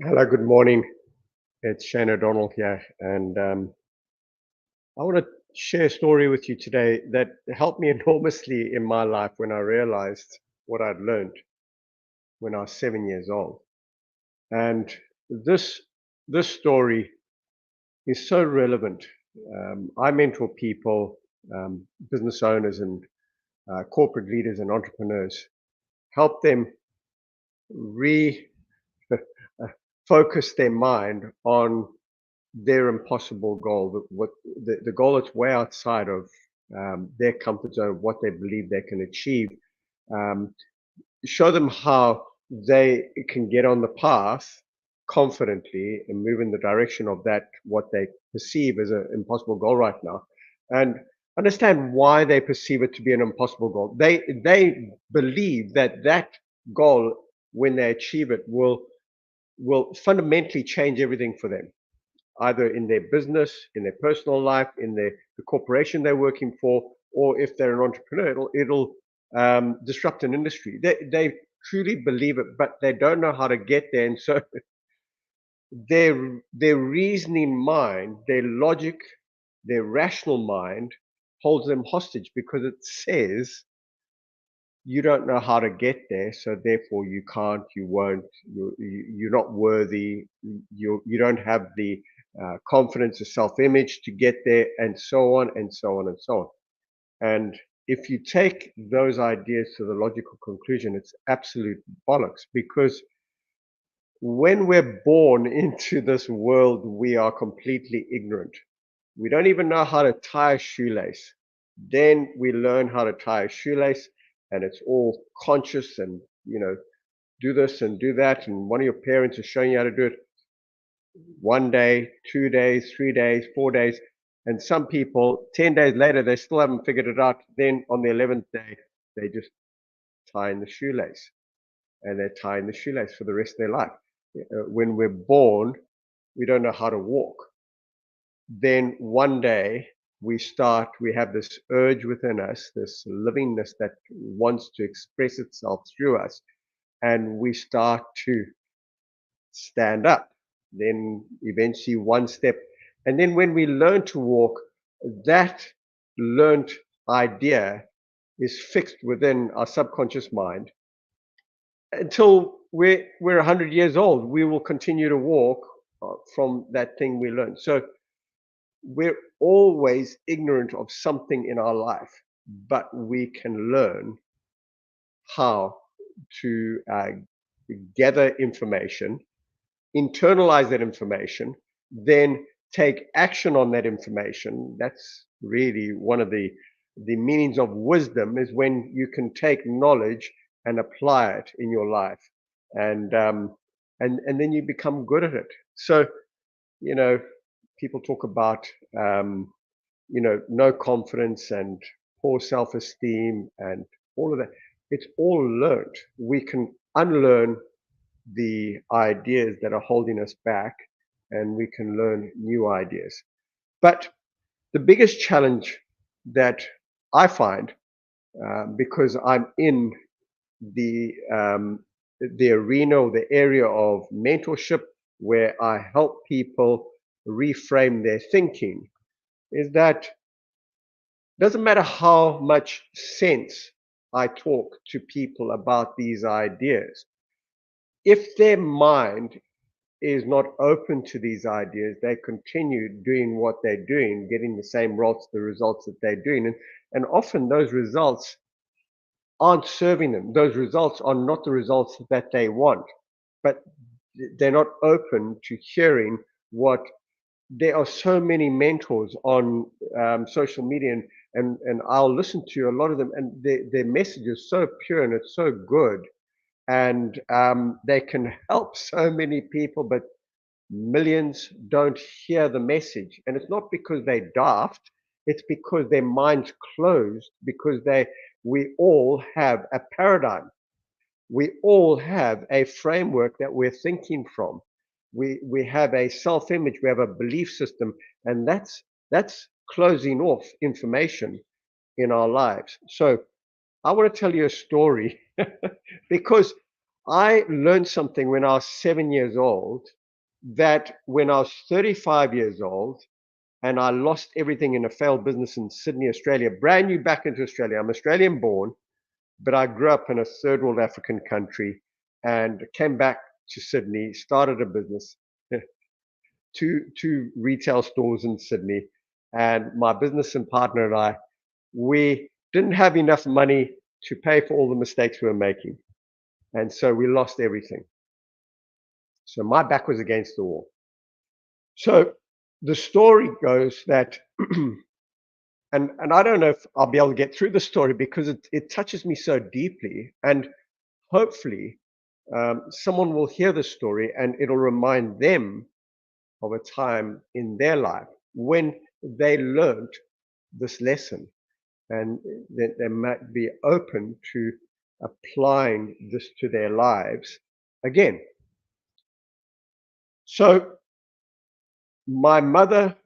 Hello, good morning. It's Shane O'Donnell here, and I want to share a story with you today that helped me enormously in my life when I realized what I'd learned when I was 7 years old. And this this story is so relevant. I mentor people, business owners, and corporate leaders and entrepreneurs, help them re focus their mind on their impossible goal, the goal that's way outside of their comfort zone, what they believe they can achieve. Um, Show them how they can get on the path confidently and move in the direction of that what they perceive as an impossible goal right now, and understand why they perceive it to be an impossible goal. They believe that that goal, when they achieve it, will fundamentally change everything for them, either in their business, in their personal life, in the corporation they're working for, or if they're an entrepreneur, it'll disrupt an industry. They truly believe it, but they don't know how to get there. And so their reasoning mind, their logic, their rational mind holds them hostage because it says you don't know how to get there, so therefore you can't, you won't, you're not worthy, you don't have the confidence or self-image to get there, and so on and so on and so on. And if you take those ideas to the logical conclusion, it's absolute bollocks, because when we're born into this world, we are completely ignorant. We don't even know how to tie a shoelace. Then we learn how to tie a shoelace, and it's all conscious, and do this and do that, and one of your parents is showing you how to do it 1 day, 2 days, 3 days, 4 days, and some people 10 days later they still haven't figured it out. Then on the 11th day, they just tie in the shoelace, and they're tying the shoelace for the rest of their life. When we're born, we don't know how to walk. Then one day we have this urge within us, this livingness that wants to express itself through us, and we start to stand up. Then eventually one step. And then when we learn to walk, that learned idea is fixed within our subconscious mind until we're 100 years old. We will continue to walk from that thing we learned. So we're always ignorant of something in our life, but we can learn how to gather information, internalize that information, then take action on that information. That's really one of the meanings of wisdom, is when you can take knowledge and apply it in your life, and and then you become good at it. So you know, people talk about no confidence and poor self-esteem and all of that. It's all learned. We can unlearn the ideas that are holding us back, and we can learn new ideas. But the biggest challenge that I find, because I'm in the um, the arena or the area of mentorship where I help people reframe their thinking, is that doesn't matter how much sense I talk to people about these ideas, if their mind is not open to these ideas, they continue doing what they're doing, getting the same results that they're doing. And often those results aren't serving them. Those results are not the results that they want, but they're not open to hearing what there are so many mentors on social media, and I'll listen to a lot of them, and their message is so pure and it's so good, and they can help so many people, but millions don't hear the message. And it's not because they're daft, it's because their mind's closed, because we all have a paradigm. We all have a framework that we're thinking from. We have a self-image, we have a belief system, and that's closing off information in our lives. So I want to tell you a story because I learned something when I was 7 years old that when I was 35 years old and I lost everything in a failed business in Sydney, Australia, brand new back into Australia. I'm Australian born, but I grew up in a third world African country and came back to Sydney, started a business, two retail stores in Sydney. And my business and partner and I, we didn't have enough money to pay for all the mistakes we were making. And so we lost everything. So my back was against the wall. So the story goes that, and I don't know if I'll be able to get through the story because it touches me so deeply. And hopefully, someone will hear the story and it'll remind them of a time in their life when they learned this lesson and that they might be open to applying this to their lives again. So, my mother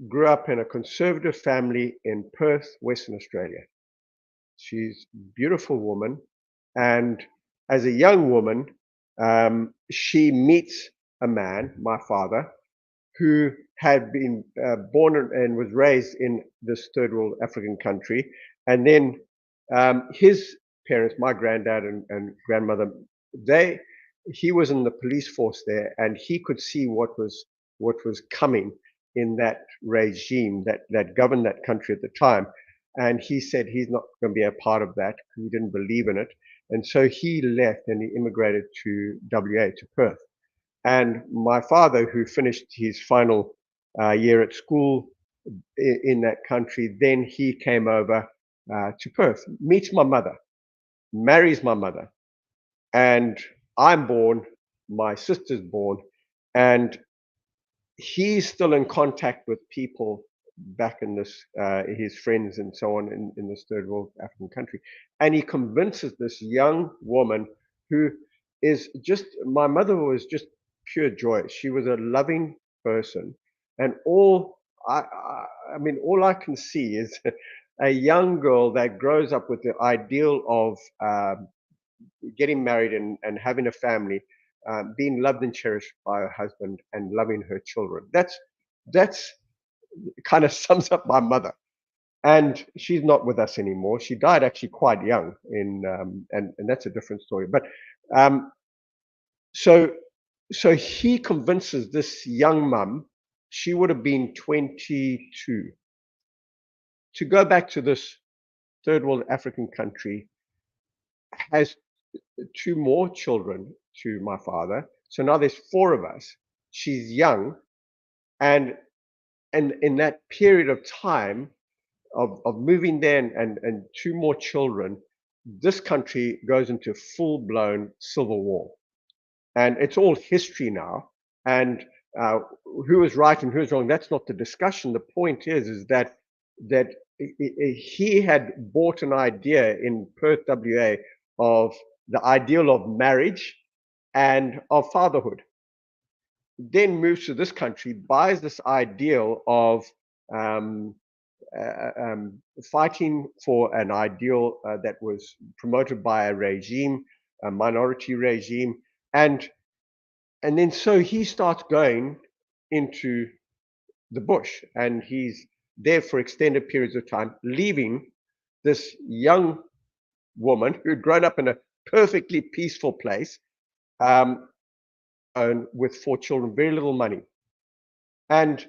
grew up in a conservative family in Perth, Western Australia. She's a beautiful woman. And as a young woman, she meets a man, my father, who had been born and was raised in this third world African country. And then his parents, my granddad and grandmother, they he was in the police force there, and he could see what was coming in that regime that governed that country at the time. And he said he's not going to be a part of that because he didn't believe in it. And so he left and he immigrated to WA, to Perth. And my father, who finished his final year at school in that country, then he came over to Perth, meets my mother, marries my mother, and I'm born, my sister's born, and he's still in contact with people back in this, his friends and so on in this third world African country. And he convinces this young woman who is just, my mother was just pure joy. She was a loving person. And I mean, all I can see is a young girl that grows up with the ideal of getting married and having a family, being loved and cherished by her husband and loving her children. That's kind of sums up my mother. And she's not with us anymore. She died actually quite young, and that's a different story. But um, so so he convinces this young mum, she would have been 22, to go back to this third world African country, has two more children to my father. So now there's four of us. She's young, and in that period of time of moving there and two more children, this country goes into full blown civil war, and it's all history now. And uh, who is right and who's wrong? That's not the discussion. The point is that he had bought an idea in Perth, WA, of the ideal of marriage and of fatherhood, then moves to this country, buys this ideal of um, fighting for an ideal that was promoted by a regime, a minority regime, and and then so he starts going into the bush, and he's there for extended periods of time, leaving this young woman who'd grown up in a perfectly peaceful place, um, and with four children, very little money. And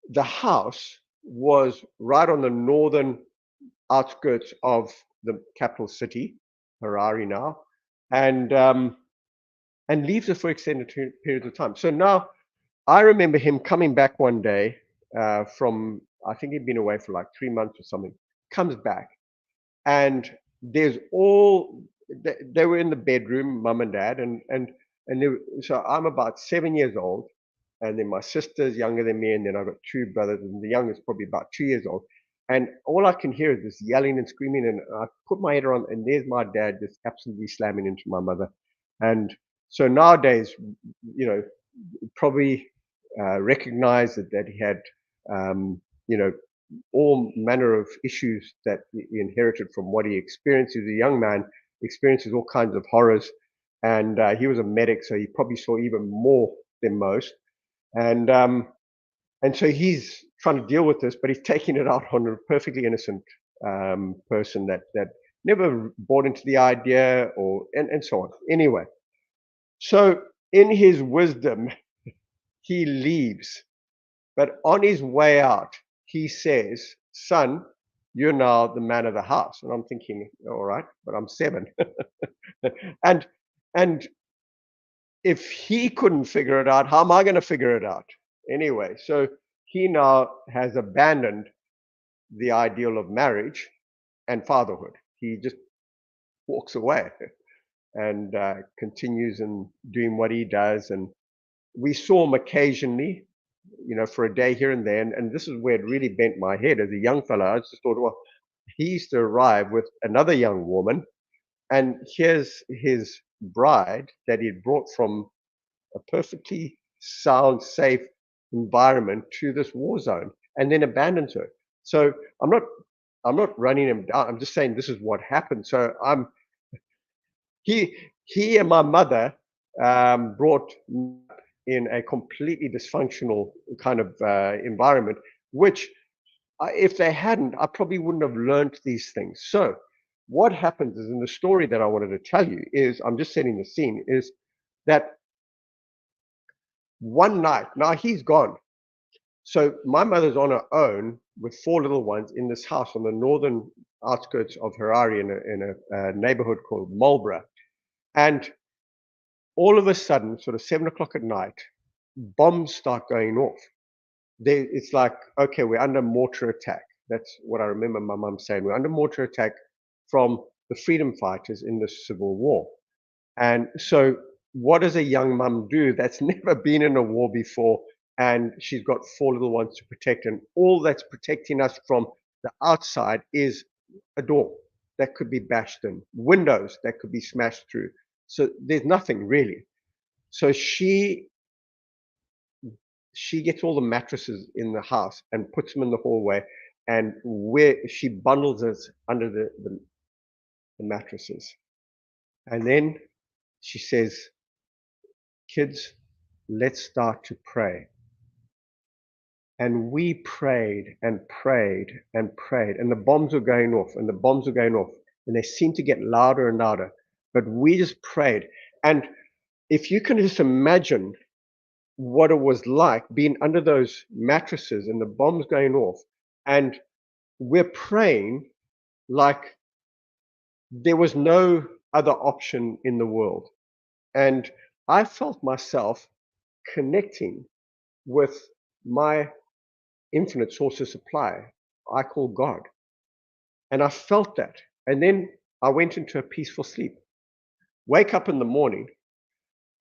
the house was right on the northern outskirts of the capital city, Harare now, and and leaves it for extended periods of time. So now I remember him coming back one day from, I think he'd been away for like 3 months or something, comes back, and there's all, they were in the bedroom, mum and dad, and so I'm about 7 years old, and then my sister's younger than me, and then I've got two brothers, and the youngest probably about 2 years old. And all I can hear is this yelling and screaming, and I put my head around, and there's my dad just absolutely slamming into my mother. And so nowadays, you know, probably recognized that he had, um, you know, all manner of issues that he inherited from what he experienced as a young man, experiences all kinds of horrors. and he was a medic, so he probably saw even more than most. And so he's trying to deal with this, but he's taking it out on a perfectly innocent person that never bought into the idea, or and so on. Anyway, so in his wisdom, he leaves, but on his way out, he says, "Son, you're now the man of the house." And I'm thinking, all right, but I'm 7. and and if he couldn't figure it out, how am I going to figure it out? Anyway, so he now has abandoned the ideal of marriage and fatherhood. He just walks away and continues in doing what he does. And we saw him occasionally, for a day here and there. And this is where it really bent my head as a young fellow. I just thought, well, he used to arrive with another young woman, and here's his bride that he'd brought from a perfectly sound, safe environment to this war zone, and then abandons her. So I'm not I'm not running him down. I'm just saying this is what happened. So he he and my mother brought in a completely dysfunctional kind of environment, which if they hadn't, I probably wouldn't have learned these things. So what happens is, in the story that I wanted to tell you, is I'm just setting the scene, is that one night, now he's gone. So my mother's on her own with 4 little ones in this house on the northern outskirts of Harare in a neighborhood called Marlborough. And all of a sudden, sort of 7 o'clock at night, bombs start going off. It's like, okay, we're under mortar attack. That's what I remember my mum saying. We're under mortar attack from the freedom fighters in the Civil War. And so what does a young mum do that's never been in a war before, and she's got 4 little ones to protect, and all that's protecting us from the outside is a door that could be bashed in, windows that could be smashed through. So there's nothing really. So she gets all the mattresses in the house and puts them in the hallway, and where she bundles us under the mattresses. And then she says, "Kids, let's start to pray." And we prayed and prayed and prayed, and the bombs were going off, and the bombs were going off, and they seemed to get louder and louder. But we just prayed. And if you can just imagine what it was like being under those mattresses and the bombs going off, and we're praying like there was no other option in the world. And I felt myself connecting with my infinite source of supply I call God. And I felt that. And then I went into a peaceful sleep. Wake up in the morning,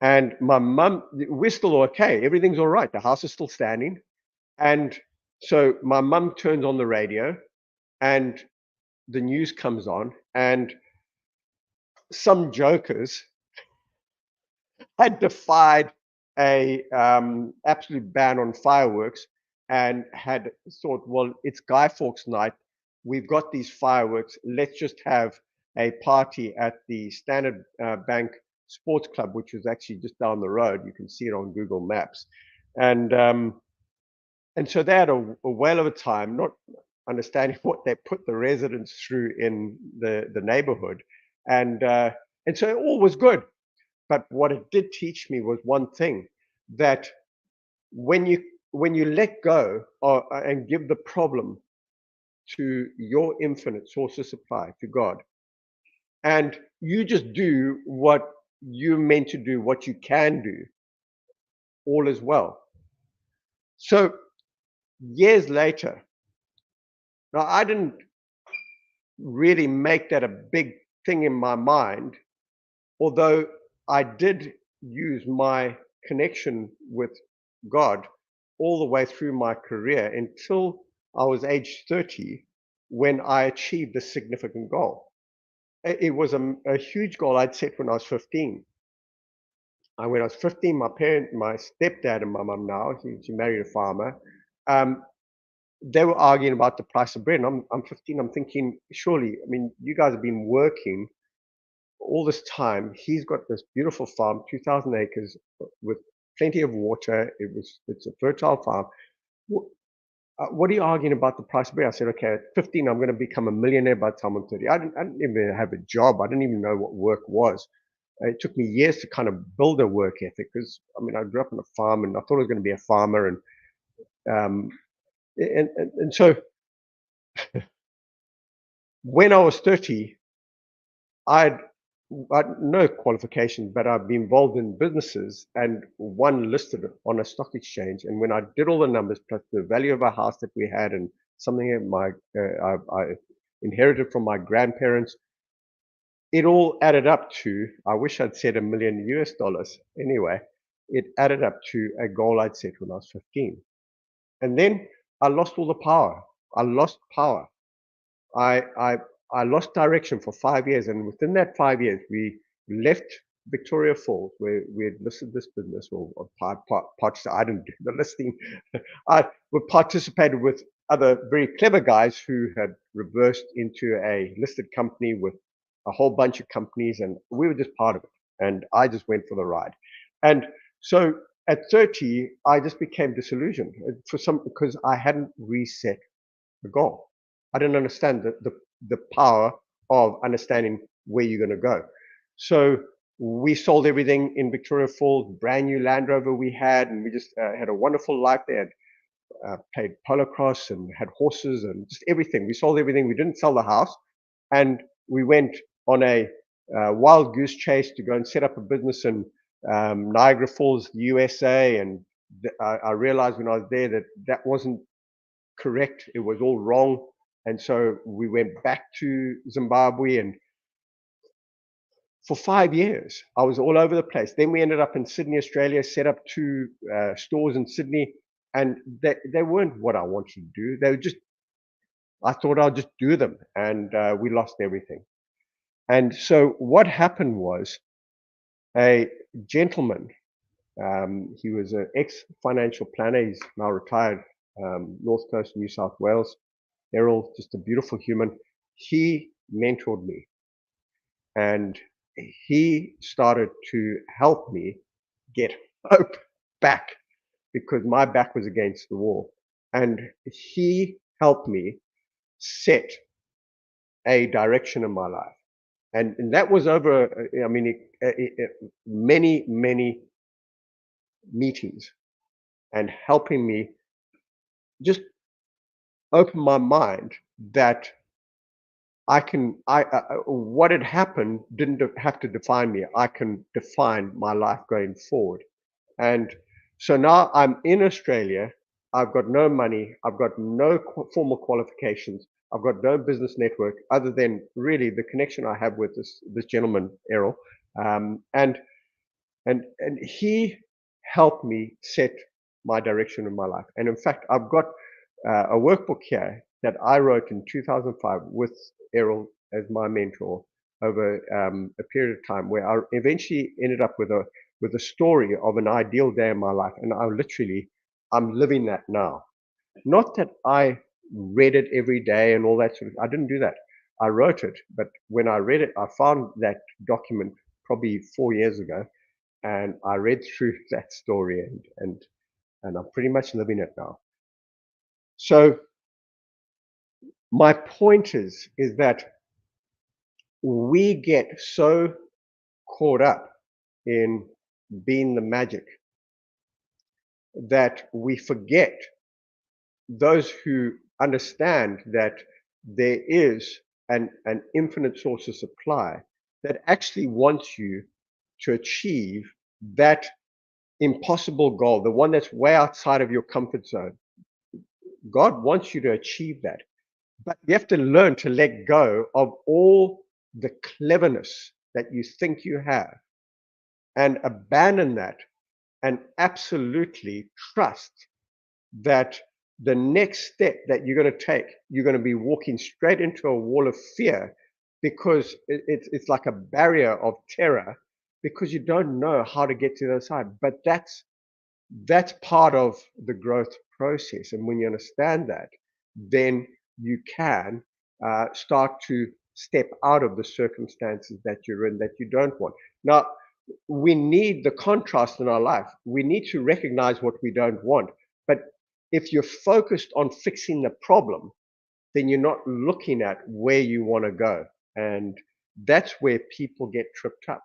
and my mum, we're still okay. Everything's all right. The house is still standing. And so my mum turns on the radio, and the news comes on, and some jokers had defied a absolute ban on fireworks, and had thought, well, it's Guy Fawkes night. We've got these fireworks. Let's just have a party at the Standard Bank Sports Club, which was actually just down the road. You can see it on Google Maps. And so they had a whale of a time, not understanding what they put the residents through in the neighborhood. And so all was good. But what it did teach me was one thing, that when you let go and give the problem to your infinite source of supply, to God, and you just do what you're meant to do, what you can do, all is well. So years later, now I didn't really make that a big thing in my mind, although I did use my connection with God all the way through my career until I was age 30, when I achieved a significant goal. It was a huge goal I'd set when I was 15. When I was 15, my stepdad and my mum now, she married a farmer, um, they were arguing about the price of bread. And I'm 15, I'm thinking, surely, I mean, you guys have been working all this time, he's got this beautiful farm, 2,000 acres with plenty of water. It's a fertile farm. What are you arguing about the price of beer? I said, okay, at 15, I'm going to become a millionaire by the time I'm 30. I didn't even have a job. I didn't even know what work was. It took me years to kind of build a work ethic because, I mean, I grew up on a farm and I thought I was going to be a farmer. Um, and so when I was 30, I'd, I'd no qualifications, but I'd been involved in businesses and one listed on a stock exchange. And when I did all the numbers plus the value of a house that we had and something that I inherited from my grandparents, it all added up to, I wish I'd said $1 million. Anyway, it added up to a goal I'd set when I was 15. And then I lost all the power. I lost power. I I I lost direction for 5 years, and within that 5 years, we left Victoria Falls, where we had listed this business, or I didn't do the listing. I participated with other very clever guys who had reversed into a listed company with a whole bunch of companies, and we were just part of it. And I just went for the ride. And so at 30, I just became disillusioned because I hadn't reset the goal. I didn't understand the power of understanding where you're going to go. So we sold everything in Victoria Falls, brand new Land Rover we had, and we just had a wonderful life there. Played polo cross and had horses and just everything. We sold everything. We didn't sell the house, and we went on a wild goose chase to go and set up a business in Niagara Falls, USA. And I realized when I was there that that wasn't correct. It was all wrong. And so we went back to Zimbabwe, and for 5 years, I was all over the place. Then we ended up in Sydney, Australia, set up two stores in Sydney, and they weren't what I wanted to do. They were just, I thought I'll just do them, and we lost everything. And so what happened was a gentleman, he was an ex-financial planner, he's now retired, North Coast, New South Wales. Errol, just a beautiful human. He mentored me and he started to help me get hope back because my back was against the wall. And he helped me set a direction in my life. And that was over, I mean, many, many meetings and helping me just open my mind that what had happened didn't have to define me. I can define my life going forward. And so now I'm in Australia. I've got no money. I've got no formal qualifications. I've got no business network other than really the connection I have with this gentleman, Errol. And he helped me set my direction in my life. And in fact, I've got a workbook here that I wrote in 2005 with Errol as my mentor over a period of time, where I eventually ended up with a story of an ideal day in my life, and I'm living that now. Not that I read it every day and all that sort of. I didn't do that. I wrote it, but when I read it, I found that document probably 4 years ago, and I read through that story, and I'm pretty much living it now. So my point is that we get so caught up in being the magic that we forget those who understand that there is an infinite source of supply that actually wants you to achieve that impossible goal, the one that's way outside of your comfort zone. God wants you to achieve that. But you have to learn to let go of all the cleverness that you think you have and abandon that and absolutely trust that the next step that you're going to take, you're going to be walking straight into a wall of fear because it's like a barrier of terror because you don't know how to get to the other side. But that's part of the growth process. And when you understand that, then you can start to step out of the circumstances that you're in that you don't want. Now, we need the contrast in our life. We need to recognize what we don't want. But if you're focused on fixing the problem, then you're not looking at where you want to go. And that's where people get tripped up.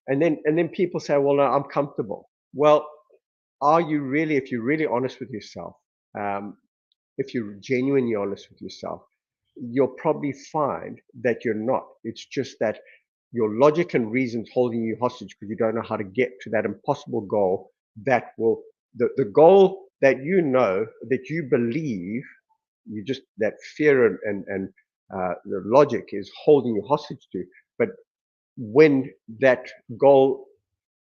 And then people say, well, no, I'm comfortable. Well, are you really, if you're really honest with yourself, um, if you're genuinely honest with yourself, you'll probably find that you're not. It's just that your logic and reason's holding you hostage because you don't know how to get to that impossible goal that will, the goal that you know, that you believe, you just, that fear and the logic is holding you hostage to. But when that goal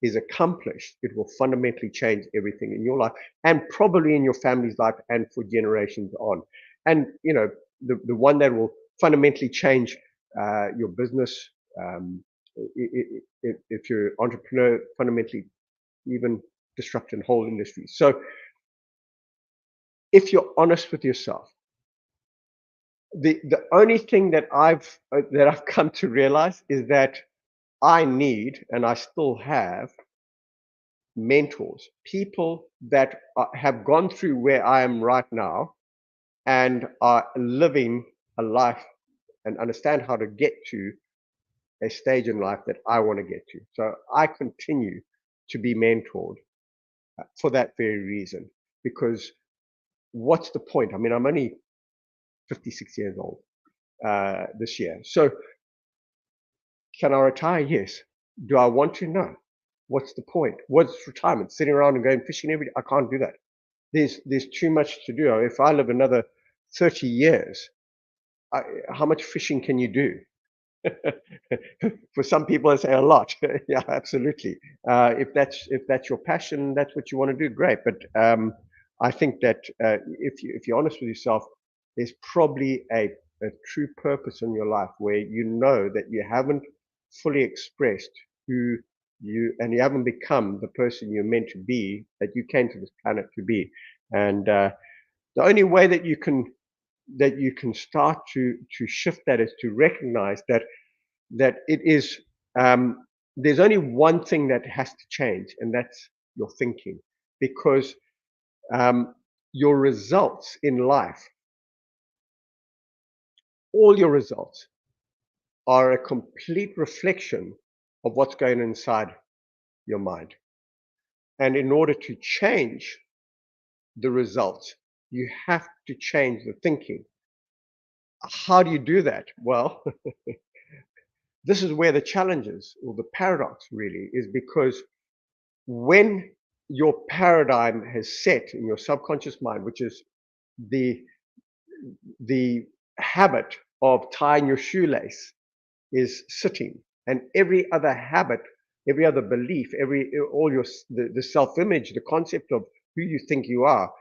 is accomplished, it will fundamentally change everything in your life and probably in your family's life and for generations on. And, you know, the one that will fundamentally change your business, um, if you're an entrepreneur, fundamentally even disrupt and whole industries. So if you're honest with yourself, the only thing that I've come to realize is that I need, and I still have, mentors, people that have gone through where I am right now and are living a life and understand how to get to a stage in life that I want to get to. So I continue to be mentored for that very reason, because what's the point? I mean, I'm only 56 years old this year. So can I retire? Yes. Do I want to? No. What's the point? What's retirement? Sitting around and going fishing every day? I can't do that. There's too much to do. If I live another 30 years, I, how much fishing can you do? For some people, I say a lot. Yeah, absolutely. If that's your passion, that's what you want to do. Great. But I think that if you're honest with yourself, there's probably a true purpose in your life where you know that you haven't fully expressed who you haven't become the person you're meant to be, that you came to this planet to be. And the only way that you can start to shift that is to recognize that it is, there's only one thing that has to change, and that's your thinking. Because um, your results in life, all your results, are a complete reflection of what's going on inside your mind. And in order to change the results, you have to change the thinking. How do you do that? Well, this is where the challenge is, or the paradox really is, because when your paradigm has set in your subconscious mind, which is the the habit of tying your shoelace is sitting, and every other habit, every other belief, all your the self-image, the concept of who you think you are,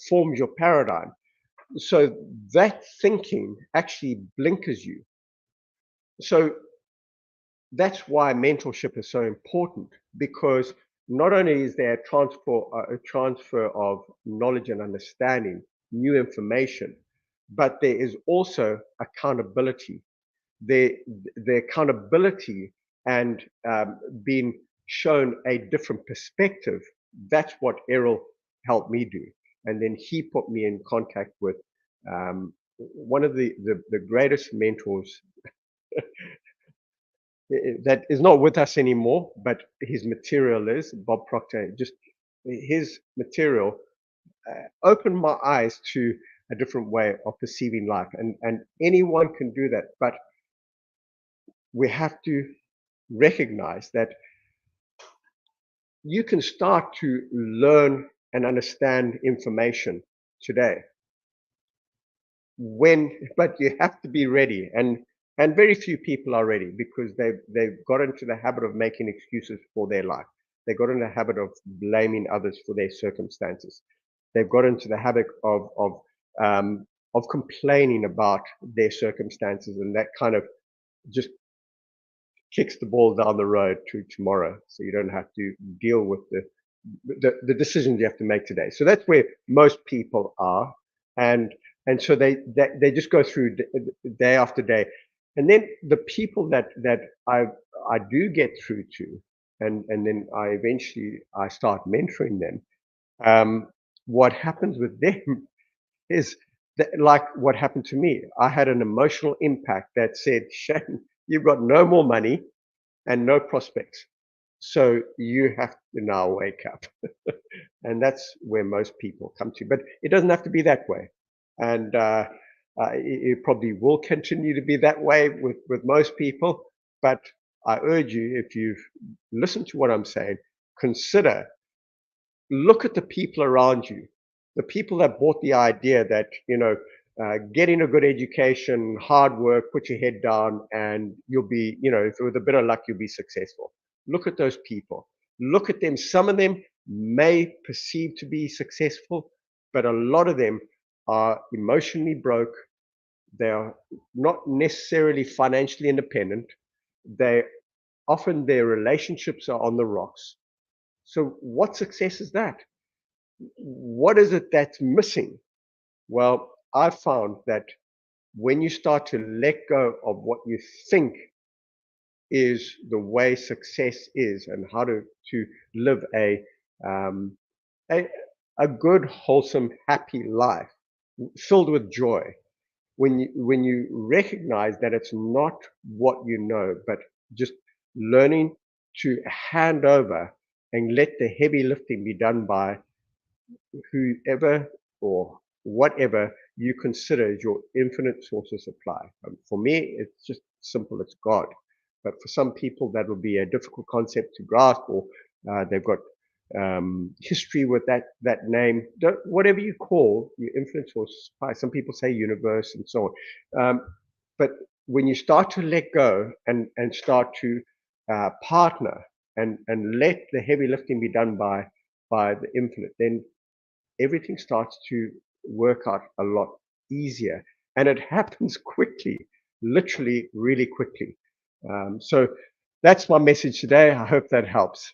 forms your paradigm. So that thinking actually blinkers you. So that's why mentorship is so important, because not only is there a transfer of knowledge and understanding, new information, but there is also accountability. The, the accountability and being shown a different perspective. That's what Errol helped me do. And then he put me in contact with one of the greatest mentors that is not with us anymore, but his material is Bob Proctor. Just his material opened my eyes to a different way of perceiving life, and anyone can do that, but we have to recognize that you can start to learn and understand information today, but you have to be ready, and very few people are ready, because they've got into the habit of making excuses for their life. They got into the habit of blaming others for their circumstances. They've got into the habit of complaining about their circumstances, and that kind of just kicks the ball down the road to tomorrow, so you don't have to deal with the decisions you have to make today. So that's where most people are, and so they just go through day after day. And then the people that I do get through to, and then I start mentoring them. What happens with them is that, like what happened to me. I had an emotional impact that said, Shane, you've got no more money and no prospects. So you have to now wake up. And that's where most people come to. But it doesn't have to be that way. And it probably will continue to be that way with most people. But I urge you, if you've listened to what I'm saying, consider, look at the people around you, the people that bought the idea that, getting a good education, hard work, put your head down, and you'll be, if with a bit of luck, you'll be successful. Look at those people. Look at them. Some of them may perceive to be successful, but a lot of them are emotionally broke. They are not necessarily financially independent. They often their relationships are on the rocks. So what success is that? What is it that's missing? Well, I found that when you start to let go of what you think is the way success is and how to live um, a, a good, wholesome, happy life filled with joy, when you recognize that it's not what you know, but just learning to hand over and let the heavy lifting be done by whoever or whatever you consider is your infinite source of supply. For me, it's just simple, it's God. But for some people, that will be a difficult concept to grasp, or they've got history with that name. Whatever you call your infinite source of supply. Some people say universe and so on. But when you start to let go and start to partner and let the heavy lifting be done by the infinite, then everything starts to work out a lot easier. And it happens quickly, literally, really quickly. So that's my message today. I hope that helps.